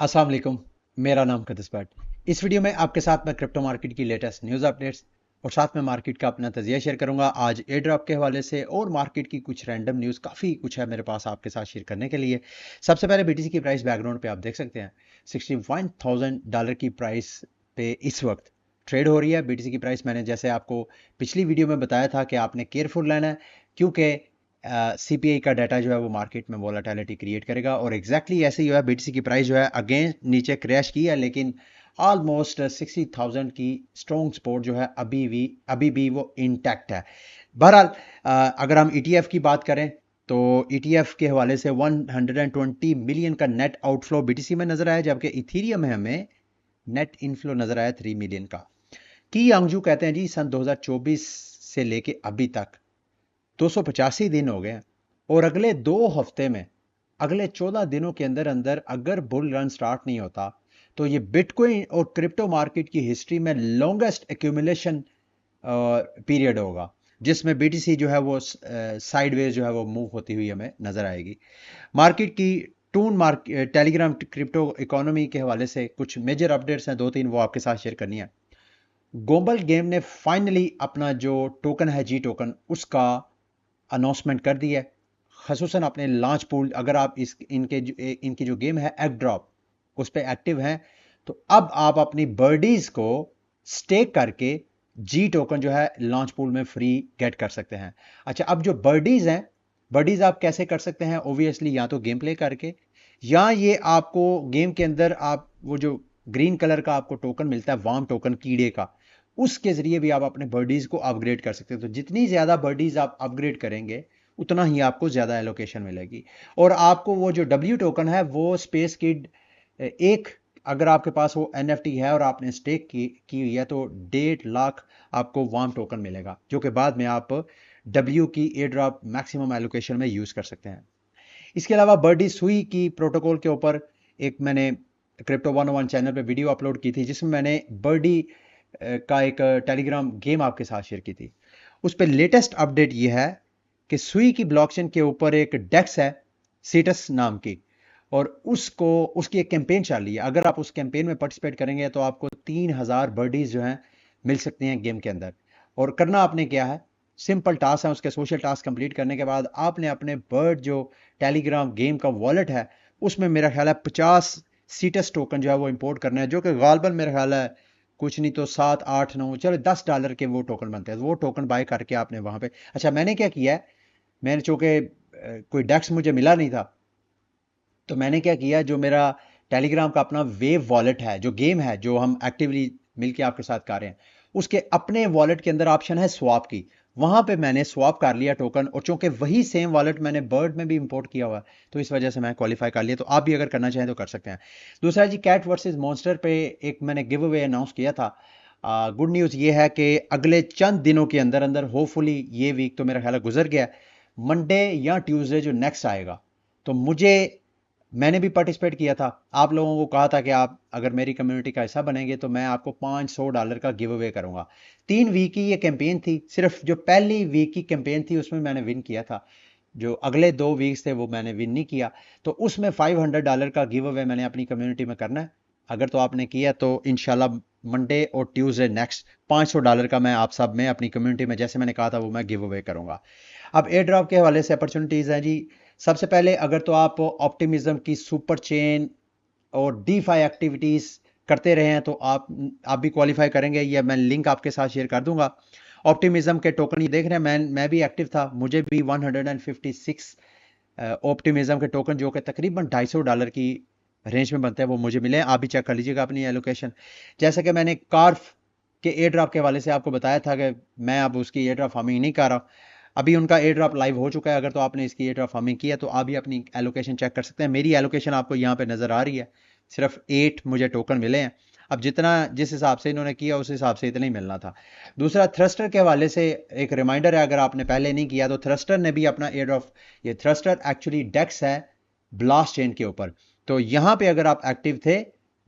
अस्सलाम वालेकुम। मेरा नाम कदस भट्ट। इस वीडियो में आपके साथ मैं क्रिप्टो मार्केट की लेटेस्ट न्यूज़ अपडेट्स और साथ में मार्केट का अपना तजिया शेयर करूंगा आज एयर ड्रॉप के हवाले से और मार्केट की कुछ रैंडम न्यूज़ काफ़ी कुछ है मेरे पास आपके साथ शेयर करने के लिए। सबसे पहले बीटीसी की प्राइस बैकग्राउंड पे आप देख सकते हैं $61,000 की प्राइस पे इस वक्त ट्रेड हो रही है। बीटीसी की प्राइस मैंने जैसे आपको पिछली वीडियो में बताया था कि आपने केयरफुल रहना है, क्योंकि सीपीआई का डाटा जो है वो मार्केट में वोलाटिलिटी क्रिएट करेगा और एग्जैक्टली ऐसे ही हुआ। बीटीसी की प्राइस जो है अगेन नीचे क्रैश की है, लेकिन ऑलमोस्ट 60,000 की स्ट्रॉन्ग सपोर्ट जो है अभी भी वो इंटैक्ट है। बहरहाल अगर हम ईटीएफ की बात करें तो ईटीएफ के हवाले से 120 मिलियन का नेट आउटफ्लो बीटीसी में नजर आया, जबकि इथीरियम में हमें नेट इनफ्लो नजर आया 3 मिलियन का। की यांगजू कहते हैं जी सन 2024 से लेके अभी तक 285 दिन हो गए हैं और अगले 2 हफ्ते में, अगले 14 दिनों के अंदर अंदर अगर बुल रन स्टार्ट नहीं होता तो ये बिटकॉइन और क्रिप्टो मार्केट की हिस्ट्री में लॉन्गेस्ट एक्यूमुलेशन पीरियड होगा, जिसमें बीटीसी जो है वो साइडवेज जो है वो मूव होती हुई हमें नजर आएगी। मार्केट की टून मार्केट टेलीग्राम क्रिप्टो इकोनॉमी के हवाले से कुछ मेजर अपडेट्स हैं, दो तीन वो आपके साथ शेयर करनी है। ग्लोबल गेम ने फाइनली अपना जो टोकन है जी टोकन उसका अनाउंसमेंट कर दी है, खसूसन अपने लॉन्च पूल। अगर आप इनकी जो गेम है एग ड्रॉप उस पर एक्टिव हैं तो अब आप अपनी बर्डीज को स्टेक करके जी टोकन जो है लॉन्च पूल में फ्री गेट कर सकते हैं। अच्छा, अब जो बर्डीज हैं, बर्डीज आप कैसे कर सकते हैं? ओबियसली या तो गेम प्ले करके, या ये आपको गेम के अंदर आप वो जो ग्रीन कलर का आपको टोकन मिलता है वार्म टोकन कीड़े का, उसके जरिए भी आप अपने बर्डीज को अपग्रेड कर सकते हैं। तो जितनी ज्यादा बर्डीज आप अपग्रेड करेंगे उतना ही आपको ज्यादा एलोकेशन मिलेगी। और आपको वो जो डब्ल्यू टोकन है वो स्पेस किड एक, अगर आपके पास वो एनएफटी है और आपने स्टेक की हुई है तो 1.5 लाख आपको वार्म टोकन मिलेगा, जो कि बाद में आप डब्ल्यू की एयर ड्रॉप मैक्सिमम एलोकेशन में यूज कर सकते हैं। इसके अलावा बर्डी सुई की प्रोटोकॉल के ऊपर एक मैंने क्रिप्टो 101 चैनल पे वीडियो अपलोड की थी, जिसमें मैंने बर्डी का एक टेलीग्राम गेम आपके साथ शेयर की थी। उस पर लेटेस्ट अपडेट यह है कि सुई की ब्लॉकचेन के ऊपर एक डेक्स है सीटस नाम की, और उसको उसकी एक कैंपेन चल रही है। अगर आप उस कैंपेन में पार्टिसिपेट करेंगे तो आपको 3,000 बर्डीज जो हैं मिल सकती हैं गेम के अंदर। और करना आपने क्या है, सिंपल टास्क है, उसके सोशल टास्क कंप्लीट करने के बाद आपने अपने बर्ड जो टेलीग्राम गेम का वॉलेट है उसमें मेरा ख्याल है 50 सीटस टोकन जो है वो इंपोर्ट करना है, जो कि गालबन मेरा ख्याल है कुछ नहीं तो 7 8 9 चलो $10 के वो टोकन बनते हैं। वो टोकन बाय करके आपने वहां पे, अच्छा मैंने क्या किया है, मैंने चूंकि कोई डेक्स मुझे मिला नहीं था तो मैंने क्या किया, जो मेरा टेलीग्राम का अपना वेव वॉलेट है, जो गेम है जो हम एक्टिवली मिलके आपके साथ कर रहे हैं, उसके अपने वॉलेट के अंदर ऑप्शन है स्वैप की। वहां पे मैंने स्वैप कर लिया टोकन, और चूंकि वही सेम वॉलेट मैंने बर्ड में भी इंपोर्ट किया हुआ है तो इस वजह से मैं क्वालिफाई कर लिया। तो आप भी अगर करना चाहें तो कर सकते हैं। दूसरा जी, कैट वर्सेस मॉन्स्टर पे एक मैंने गिव अवे अनाउंस किया था। गुड न्यूज़ ये है कि अगले चंद दिनों के अंदर अंदर, होपफुली ये वीक तो मेरा ख्याल है गुजर गया, मंडे या ट्यूसडे जो नेक्स्ट आएगा, तो मुझे, मैंने भी पार्टिसिपेट किया था, आप लोगों को कहा था कि आप अगर मेरी कम्युनिटी का हिस्सा बनेंगे तो मैं आपको $500 का गिव अवे करूंगा। 3 वीक की ये कैंपेन थी, सिर्फ जो पहली वीक की कैंपेन थी उसमें मैंने विन किया था, जो अगले 2 वीक्स थे वो मैंने विन नहीं किया। तो उसमें $500 का गिव अवे मैंने अपनी कम्युनिटी में करना है। अगर तो आपने किया तो इंशाल्लाह मंडे और ट्यूसडे नेक्स्ट $500 का मैं आप सब में अपनी कम्युनिटी में, जैसे मैंने कहा था, वो मैं गिव अवे करूंगा। अब एयर ड्रॉप के हवाले से अपॉर्चुनिटीज हैं जी। सबसे पहले अगर तो आप ऑप्टिमिज्म की सुपर चेन और डीफाई एक्टिविटीज करते रहे हैं तो आप भी क्वालिफाई करेंगे। ये मैं लिंक आपके साथ शेयर कर दूंगा। ऑप्टिमिज्म के टोकन ये देख रहे हैं, मैं भी एक्टिव था, मुझे भी 156 ऑप्टिमिज्म के टोकन जो कि तकरीबन $250 की रेंज में बनते हैं वो मुझे मिले हैं। आप भी चेक कर लीजिएगा अपनी एलोकेशन। जैसे कि मैंने कार्फ के एयर ड्रॉप के हवाले से आपको बताया था कि मैं अब उसकी एयर ड्रॉप फार्मिंग नहीं कर रहा, अभी उनका एयर ड्रॉप लाइव हो चुका है। अगर तो आपने इसकी एयर ड्रॉप फार्मिंग की है तो आप भी अपनी एलोकेशन चेक कर सकते हैं। मेरी एलोकेशन आपको यहाँ पे नजर आ रही है, सिर्फ 8 मुझे टोकन मिले हैं। अब जितना जिस हिसाब से इन्होंने किया उस हिसाब से इतना ही मिलना था। दूसरा, थ्रस्टर के हवाले से एक रिमाइंडर है, अगर आपने पहले नहीं किया तो थ्रस्टर ने भी अपना एयर ड्रॉप, ये थ्रस्टर एक्चुअली डेक्स है ब्लास्ट चेन के ऊपर, तो यहाँ पे अगर आप एक्टिव थे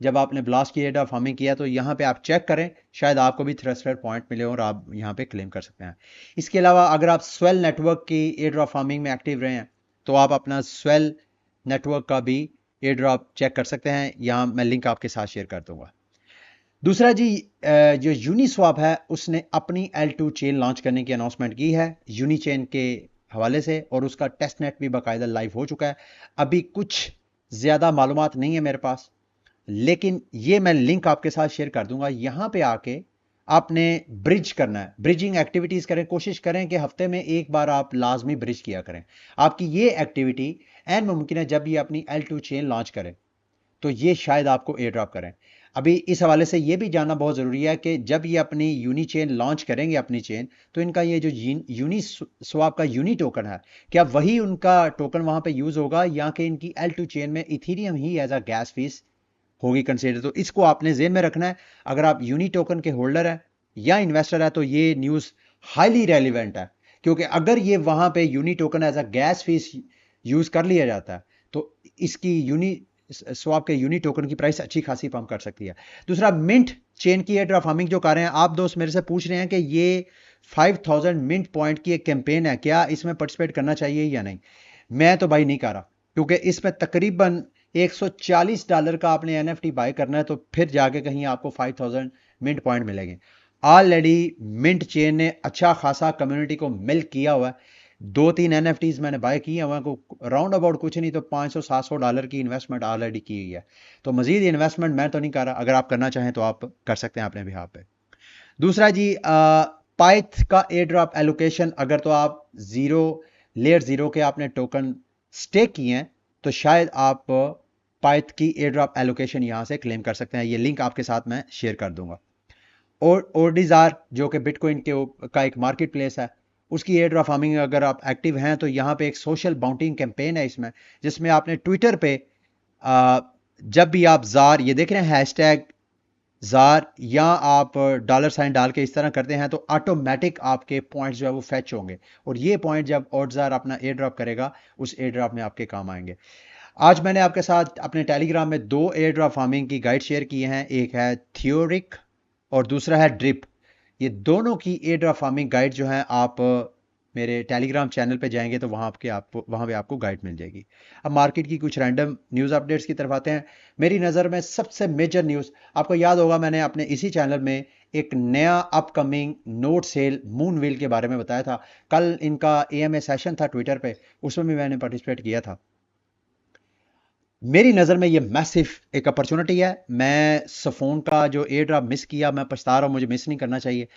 जब आपने ब्लास्ट की एयर ड्रॉप फार्मिंग किया तो यहाँ पे आप चेक करें, शायद आपको भी थ्रस्टर पॉइंट मिले और आप यहाँ पे क्लेम कर सकते हैं। इसके अलावा अगर आप स्वेल नेटवर्क की एयर ड्रॉप फार्मिंग में एक्टिव रहे हैं तो आप अपना स्वेल नेटवर्क का भी एयर ड्रॉप चेक कर सकते हैं, यहाँ मैं लिंक आपके साथ शेयर कर दूंगा। दूसरा जी, जो यूनिस्वैप है उसने अपनी L2 चेन लॉन्च करने की अनाउंसमेंट की है यूनी चेन के हवाले से, और उसका टेस्ट नेट भी बाकायदा लाइव हो चुका है। अभी कुछ ज़्यादा मालूमात नहीं है मेरे पास, लेकिन ये मैं लिंक आपके साथ शेयर कर दूंगा। यहां पे आके आपने ब्रिज करना है, ब्रिजिंग एक्टिविटीज करें, कोशिश करें कि हफ्ते में एक बार आप लाजमी ब्रिज किया करें। आपकी ये एक्टिविटी एन मुमकिन है जब ये अपनी L2 चेन लॉन्च करें तो ये शायद आपको एयर ड्रॉप करें। अभी इस हवाले से ये भी जानना बहुत ज़रूरी है कि जब ये अपनी यूनी चेन लॉन्च करेंगे अपनी चेन, तो इनका ये जो यूनी स्वाप का यूनी टोकन है, क्या वही उनका टोकन वहां पे यूज़ होगा, या कि इनकी L2 चेन में इथीरियम ही एज अ गैस फीस होगी कंसिडर। तो इसको आपने जेन में रखना है। अगर आप यूनी टोकन के होल्डर हैं या इन्वेस्टर है तो ये न्यूज़ हाईली रेलिवेंट है, क्योंकि अगर ये वहां पे UNI token as a gas fees use कर लिया जाता है तो इसकी यूनी स्वाप के यूनिट टोकन की प्राइस अच्छी खासी पंप कर सकती है। दूसरा, मिंट चेन की एयर फार्मिंग जो कर रहे हैं आप दोस्त, मेरे से पूछ रहे हैं कि ये 5000 मिंट पॉइंट की एक कैंपेन है, क्या इसमें पार्टिसिपेट करना चाहिए या नहीं। मैं तो भाई नहीं कर रहा, क्योंकि इसमें तकरीबन $140 का आपने NFT बाय करना है, तो फिर जाके कहीं आपको 5000 मिंट पॉइंट मिलेंगे। ऑलरेडी मिंट चेन ने अच्छा खासा कम्युनिटी को मिल्क किया हुआ है। 2-3 NFTs मैंने बाय किए हुए हैं, राउंड अबाउट कुछ नहीं तो $500-700 की इन्वेस्टमेंट ऑलरेडी की हुई है। तो मजीद इन्वेस्टमेंट मैं तो नहीं कर रहा, अगर आप करना चाहें तो आप कर सकते हैं अपने बिहाफ पे। दूसरा जी, पाइथ का एयर ड्रॉप एलोकेशन, अगर तो आप लेयर जीरो के आपने टोकन स्टेक किए हैं तो शायद आप पाइथ की एयर ड्रॉप एलोकेशन यहां से क्लेम कर सकते हैं। ये लिंक आपके साथ मैं शेयर कर दूंगा। और ओडिजार जो कि बिटकॉइन का एक मार्केट प्लेस है, उसकी एयर ड्रॉप फार्मिंग अगर आप एक्टिव हैं तो यहाँ पे एक सोशल बाउंटिंग कैंपेन है इसमें, जिसमें आपने ट्विटर पे जब भी आप जार, ये देख रहे हैं हैशटैग जार, या आप $साइन डाल के इस तरह करते हैं तो ऑटोमेटिक आपके पॉइंट्स जो है वो फैच होंगे, और ये पॉइंट जब ऑडजार अपना एयर ड्रॉप करेगा उस एयर ड्रॉप में आपके काम आएंगे। आज मैंने आपके साथ अपने टेलीग्राम में 2 एयर ड्रॉप फार्मिंग की गाइड शेयर की हैं, एक है थियोरिक और दूसरा है ड्रिप। ये दोनों की एयर ड्रॉप फार्मिंग गाइड जो है, आप मेरे टेलीग्राम चैनल पे जाएंगे तो वहाँ पे आपको गाइड मिल जाएगी। अब मार्केट की कुछ रैंडम न्यूज़ अपडेट्स की तरफ आते हैं। मेरी नज़र में सबसे मेजर न्यूज़, आपको याद होगा मैंने अपने इसी चैनल में एक नया upcoming node sale moon wheel के बारे में बताया था। कल इनका AMA सेशन था ट्विटर पे, उसमें भी मैंने पार्टिसिपेट किया था। मेरी नज़र में ये मैसिव एक अपॉर्चुनिटी है। मैं सफोन का जो एयर ड्रॉप मिस किया, मैं पछता रहा हूँ, मुझे मिस नहीं करना चाहिए।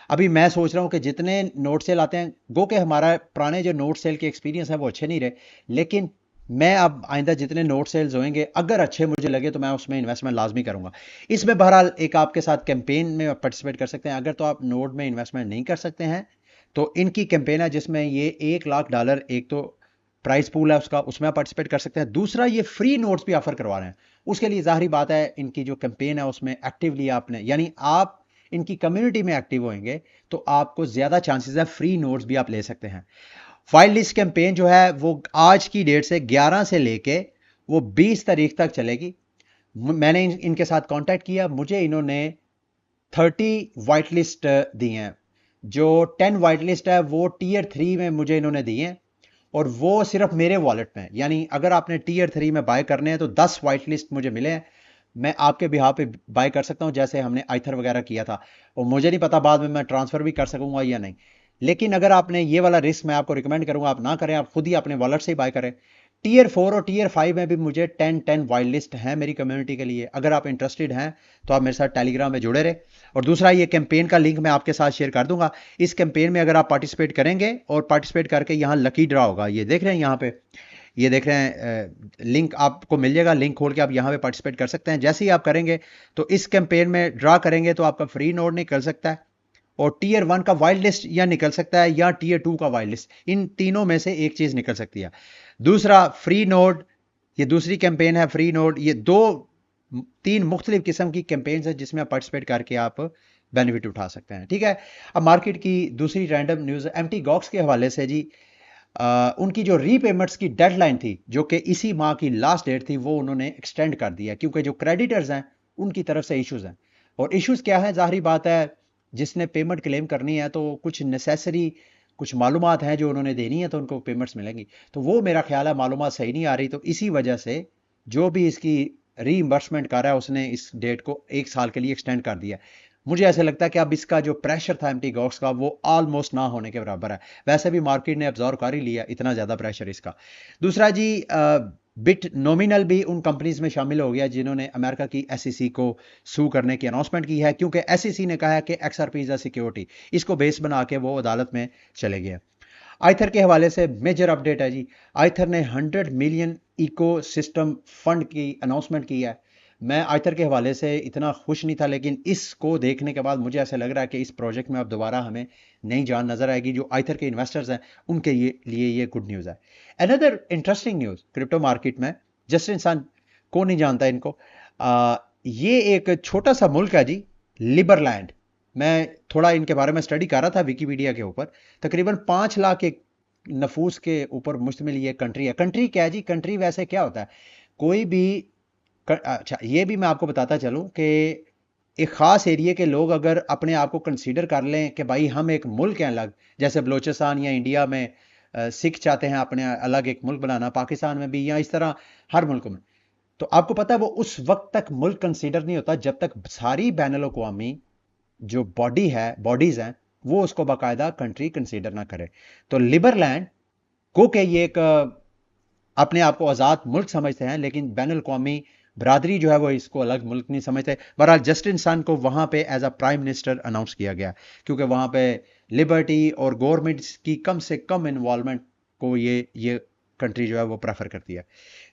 अभी मैं सोच रहा हूँ कि जितने नोट सेल आते हैं, गो के हमारा पुराने जो नोट सेल के एक्सपीरियंस है वो अच्छे नहीं रहे, लेकिन मैं अब आइंदा जितने नोट सेल्स होंगे अगर अच्छे मुझे लगे तो मैं उसमें इन्वेस्टमेंट लाजमी करूंगा। इसमें बहरहाल एक आपके साथ कैंपेन में पार्टिसिपेट कर सकते हैं। अगर तो आप नोट में इन्वेस्टमेंट नहीं कर सकते हैं तो इनकी कैंपेन है जिसमें ये $1 लाख, एक तो प्राइस पूल है उसका, उसमें आप पार्टिसिपेट कर सकते हैं। दूसरा, ये फ्री नोट्स भी ऑफर करवा रहे हैं। उसके लिए जाहिर बात है इनकी जो कैंपेन है उसमें एक्टिवली आपने, यानी आप इनकी कम्युनिटी में एक्टिव होंगे तो आपको ज्यादा चांसेस है फ्री नोट्स भी आप ले सकते हैं। फाइल लिस्ट कैंपेन जो है वो आज की डेट से 11 से लेके वो 20 तारीख तक चलेगी। मैंने इनके साथ कांटेक्ट किया, मुझे इन्होंने 30 वाइट लिस्ट दी हैं। जो 10 वाइट लिस्ट है वो Tier 3 में मुझे इन्होंने दी हैं, और वो सिर्फ मेरे वॉलेट में, यानी अगर आपने Tier 3 में बाय करने हैं तो 10 वाइट लिस्ट मुझे मिले हैं। मैं आपके बिहाफ पे बाय कर सकता हूं जैसे हमने आइथर वगैरह किया था, और मुझे नहीं पता बाद में मैं ट्रांसफर भी कर सकूंगा या नहीं। लेकिन अगर आपने ये वाला रिस्क, मैं आपको रिकमेंड करूंगा आप ना करें, आप खुद ही अपने वॉलेट से ही बाय करें। Tier 4 और Tier 5 में भी मुझे 10 वाइट लिस्ट है मेरी कम्युनिटी के लिए। अगर आप इंटरेस्टेड हैं तो आप मेरे साथ टेलीग्राम में जुड़े रहे। और दूसरा, ये कैंपेन का लिंक मैं आपके साथ शेयर कर दूंगा। इस कैंपेन में अगर आप पार्टिसिपेट करेंगे और पार्टिसिपेट करके यहाँ लकी ड्रा होगा, ये देख रहे हैं यहाँ पे, ये देख रहे हैं लिंक आपको मिल जाएगा। लिंक खोल के आप यहाँ पे पार्टिसिपेट कर सकते हैं। जैसे ही आप करेंगे तो इस कैंपेन में ड्रा करेंगे तो आपका फ्री नोड निकल सकता है, और Tier 1 का वाइल्ड लिस्ट या निकल सकता है या Tier 2 का वाइल्ड लिस्ट, इन तीनों में से एक चीज निकल सकती है। दूसरा, फ्री नोड, ये दूसरी कैंपेन है फ्री नोड। ये 3 मुख्तलिफ किस्म की कैंपेन है जिसमें आप पार्टिसिपेट करके आप बेनिफिट उठा सकते हैं। ठीक है, अब मार्केट की दूसरी रैंडम न्यूज MT गॉक्स के हवाले से जी। उनकी जो रीपेमेंट्स की डेडलाइन थी, जो कि इसी माह की लास्ट डेट थी, वो उन्होंने एक्सटेंड कर दिया, क्योंकि जो क्रेडिटर्स हैं उनकी तरफ से इश्यूज हैं। और इश्यूज क्या है, जाहिर बात है जिसने पेमेंट क्लेम करनी है तो कुछ नेसेसरी कुछ मालूमात हैं जो उन्होंने देनी है तो उनको पेमेंट्स मिलेंगी। तो वो मेरा ख्याल है मालूमात सही नहीं आ रही, तो इसी वजह से जो भी इसकी रीइंबर्समेंट कर रहा है उसने इस डेट को 1 साल के लिए एक्सटेंड कर दिया। मुझे ऐसा लगता है कि अब इसका जो प्रेशर था एमटी गॉक्स का वो ऑलमोस्ट ना होने के बराबर है। वैसे भी मार्केट ने अब्जॉर्व कर ही लिया इतना ज़्यादा प्रेशर इसका। दूसरा जी, बिट नॉमिनल भी उन कंपनीज में शामिल हो गया जिन्होंने अमेरिका की एसईसी को सू करने की अनाउंसमेंट की है, क्योंकि एसईसी ने कहा है कि एक्सआरपी इज अ सिक्योरिटी। इसको बेस बना के वो अदालत में चले गए। आइथर के हवाले से मेजर अपडेट है जी। आइथर ने 100 मिलियन इको सिस्टम फंड की अनाउंसमेंट की है। मैं आइथर के हवाले से इतना खुश नहीं था, लेकिन इसको देखने के बाद मुझे ऐसा लग रहा है कि इस प्रोजेक्ट में अब दोबारा हमें नई जान नजर आएगी। जो आइथर के इन्वेस्टर्स हैं उनके लिए ये गुड न्यूज़ है। Another interesting news crypto market में, जस्ट इंसान को नहीं जानता इनको, ये एक छोटा सा मुल्क है जी, लिबरलैंड। मैं थोड़ा इनके बारे में स्टडी कर रहा था विकीपीडिया के ऊपर। तकरीबन 5 लाख के नफूस के ऊपर मुश्तमिल ये कंट्री है। कंट्री क्या है जी? कंट्री वैसे क्या होता है? कोई भी अच्छा, ये भी मैं आपको बताता चलूं कि एक ख़ास एरिया के लोग अगर अपने आप को कंसीडर कर लें कि भाई हम एक मुल्क हैं अलग, जैसे बलोचिस्तान या इंडिया में सिख चाहते हैं अपने अलग एक मुल्क बनाना, पाकिस्तान में भी, या इस तरह हर मुल्क में, तो आपको पता है वो उस वक्त तक मुल्क कंसीडर नहीं होता जब तक सारी बैनुल अक़वामी जो बॉडीज हैं वो उसको बाकायदा कंट्री कंसीडर ना करे। तो लिबरलैंड को के ये एक अपने आप को आज़ाद मुल्क समझते हैं, लेकिन बैनुल अक़वामी बरादरी जो है वो इसको अलग मुल्क नहीं समझते। बहरहाल जस्टिन सन को वहां पे as a prime minister announce किया गया, क्योंकि वहां पे लिबर्टी और गवर्नमेंट की कम से कम इन्वॉल्वमेंट को ये कंट्री जो है वो प्रेफर करती है।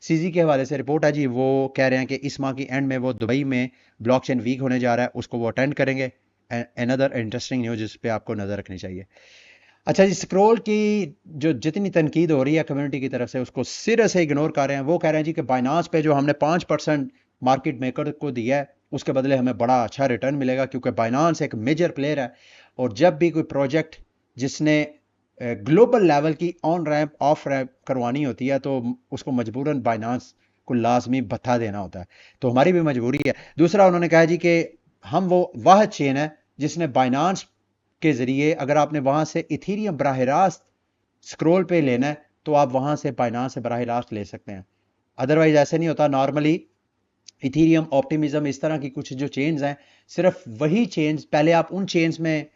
सीजी के हवाले से रिपोर्ट है जी, वो कह रहे हैं कि इस माह की एंड में वो दुबई में ब्लॉकचेन वीक होने जा रहा है, उसको वो अटेंड करेंगे। अनदर इंटरेस्टिंग न्यूज इस पे आपको नजर रखनी चाहिए। अच्छा जी, स्क्रोल की जो जितनी तनकीद हो रही है कम्युनिटी की तरफ से उसको सिरे से इग्नोर कर रहे हैं। वो कह रहे हैं जी कि बाइनांस पे जो हमने 5% मार्केट मेकर को दिया है उसके बदले हमें बड़ा अच्छा रिटर्न मिलेगा, क्योंकि बाइनांस एक मेजर प्लेयर है। और जब भी कोई प्रोजेक्ट जिसने ग्लोबल लेवल की ऑन रैंप ऑफ रैंप करवानी होती है तो उसको मजबूरन बाइनांस को लाजमी बता देना होता है। तो हमारी भी मजबूरी है। दूसरा उन्होंने कहा जी कि हम वो वाहद चेन है जिसने बाइनांस के जरिए, अगर आपने वहां से इथीरियम बराह रास्त स्क्रोल पे लेना है तो आप वहां से बाइनांस से बराह रास्त ले सकते हैं। अदरवाइज ऐसे नहीं होता। नॉर्मली इथीरियम, ऑप्टिमिज्म, इस तरह की कुछ जो चेन्स हैं, सिर्फ वही चेन्स, पहले आप उन चेन्स में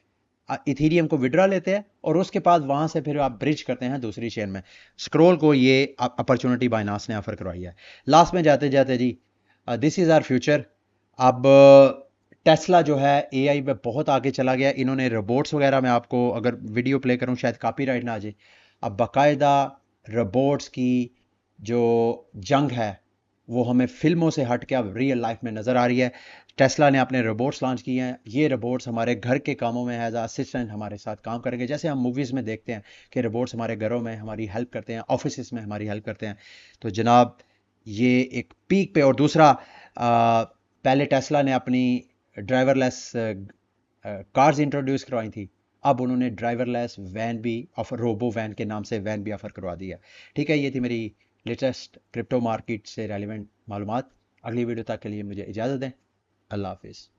इथीरियम को विड्रा लेते हैं और उसके बाद वहां से फिर आप ब्रिज करते हैं दूसरी चेन में। स्क्रोल को ये अपॉर्चुनिटी बाइनांस ने ऑफर करवाई है। लास्ट में जाते जाते जी, दिस इज आवर फ्यूचर। अब टेस्ला जो है एआई में बहुत आगे चला गया। इन्होंने रोबोट्स वगैरह, मैं आपको अगर वीडियो प्ले करूं शायद कॉपीराइट ना आ जाए। अब बाकायदा रोबोट्स की जो जंग है वो हमें फिल्मों से हट के अब रियल लाइफ में नज़र आ रही है। टेस्ला ने अपने रोबोट्स लॉन्च किए हैं। ये रोबोट्स हमारे घर के कामों में एज असिस्टेंट हमारे साथ काम करेंगे, जैसे हम मूवीज़ में देखते हैं कि रोबोट्स हमारे घरों में हमारी हेल्प करते हैं, ऑफिस में हमारी हेल्प करते हैं। तो जनाब ये एक पीक पे। और दूसरा, पहले टेस्ला ने अपनी ड्राइवरलेस कार्स इंट्रोड्यूस करवाई थी, अब उन्होंने ड्राइवरलेस वैन भी ऑफर, रोबो वैन के नाम से वैन भी ऑफर करवा दी है। ठीक है, ये थी मेरी लेटेस्ट क्रिप्टो मार्केट से रेलिवेंट मालूमात। अगली वीडियो तक के लिए मुझे इजाज़त दें। अल्लाह हाफिज़।